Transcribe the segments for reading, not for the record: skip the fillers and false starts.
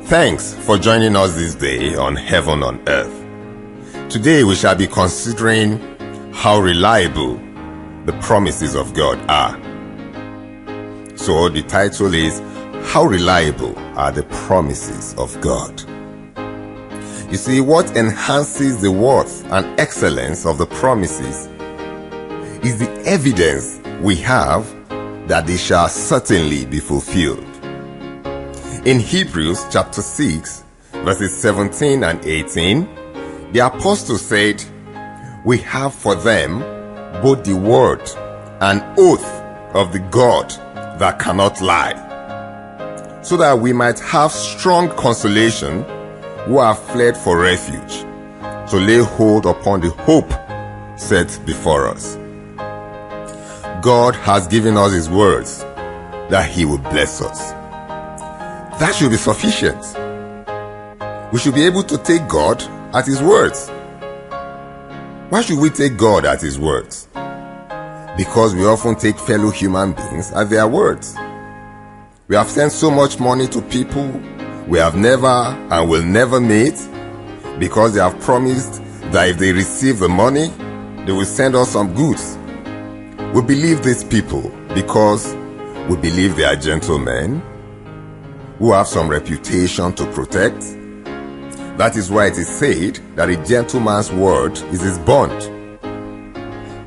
Thanks for joining us this day on Heaven on Earth. Today we shall be considering how reliable the promises of God are. So the title is, How Reliable Are the Promises of God? You see, what enhances the worth and excellence of the promises is the evidence we have that they shall certainly be fulfilled. In Hebrews chapter 6, verses 17 and 18, the apostle said, "We have for them both the word and oath of the God that cannot lie, so that we might have strong consolation who have fled for refuge, to lay hold upon the hope set before us." God has given us his words that he will bless us. That should be sufficient. We should be able to take God at his words. Why should we take God at his words? Because we often take fellow human beings at their words. We have sent so much money to people we have never and will never meet, because they have promised that if they receive the money, they will send us some goods. We believe these people because we believe they are gentlemen who have some reputation to protect. That is why it is said that a gentleman's word is his bond.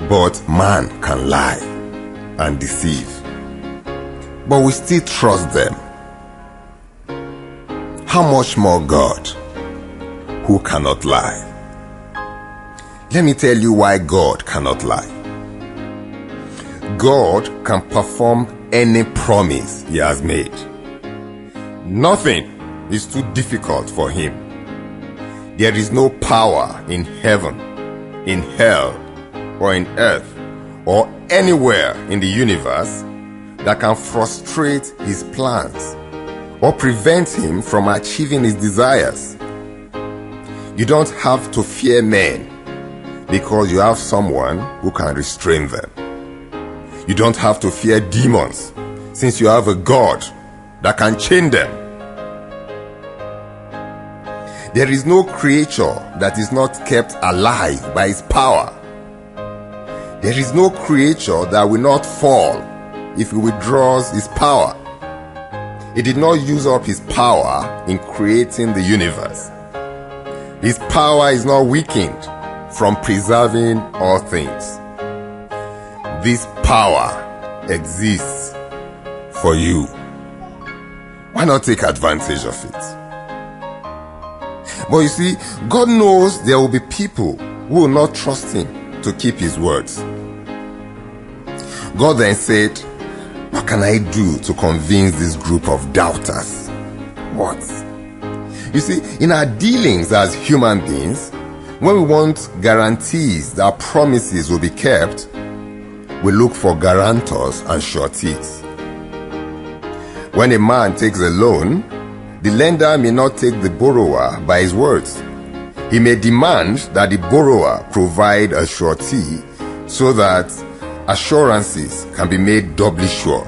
But man can lie and deceive. But we still trust them. How much more God, who cannot lie? Let me tell you why God cannot lie. God can perform any promise he has made. Nothing is too difficult for him. There is no power in heaven, in hell, or in earth, or anywhere in the universe that can frustrate his plans or prevent him from achieving his desires. You don't have to fear men because you have someone who can restrain them. You don't have to fear demons since you have a God that can chain them. There is no creature that is not kept alive by his power. There is no creature that will not fall if he withdraws his power. He did not use up his power in creating the universe. His power is not weakened from preserving all things. This power exists for you. Why not take advantage of it? But you see, God knows there will be people who will not trust him to keep his words. God then said, "What can I do to convince this group of doubters?" What? You see, in our dealings as human beings, when we want guarantees that promises will be kept, we look for guarantors and sureties. When a man takes a loan, the lender may not take the borrower by his words. He may demand that the borrower provide a surety so that assurances can be made doubly sure.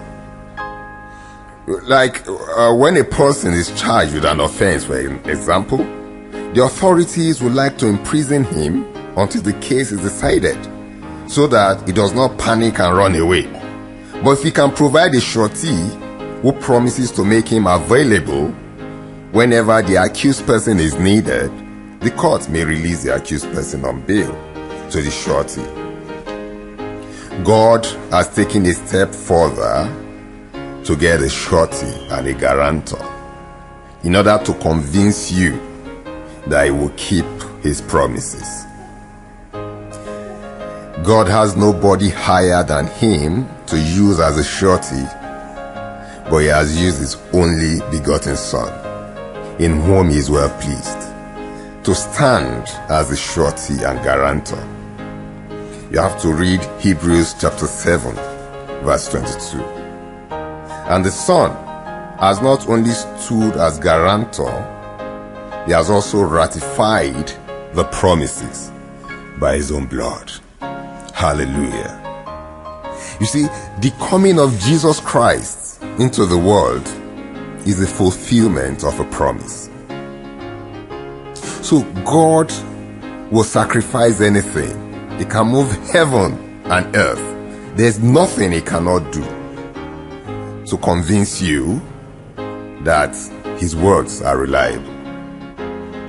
Like when a person is charged with an offense, for example, the authorities would like to imprison him until the case is decided, so that he does not panic and run away. But if he can provide a surety who promises to make him available whenever the accused person is needed, the court may release the accused person on bail to the surety. God has taken a step further to get a surety and a guarantor in order to convince you that he will keep his promises. God has nobody higher than him to use as a surety, but he has used his only begotten Son, in whom he is well pleased, to stand as a surety and guarantor. You have to read Hebrews chapter 7, verse 22. And the Son has not only stood as guarantor, he has also ratified the promises by his own blood. Hallelujah. You see, the coming of Jesus Christ into the world is the fulfillment of a promise. So God will sacrifice anything. He can move heaven and earth. There's nothing he cannot do to convince you that his words are reliable.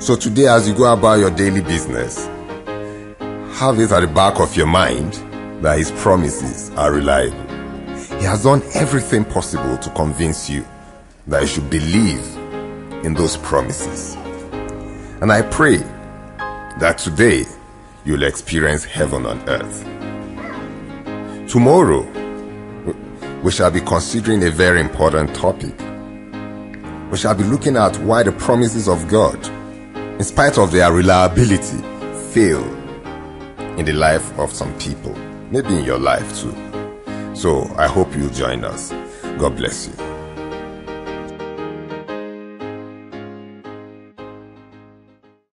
So today, as you go about your daily business, have it at the back of your mind that his promises are reliable. He has done everything possible to convince you that you should believe in those promises. And I pray that today you'll experience heaven on earth. Tomorrow, we shall be considering a very important topic. We shall be looking at why the promises of God, in spite of their reliability, fail in the life of some people, maybe in your life too. So I hope you'll join us. God bless you.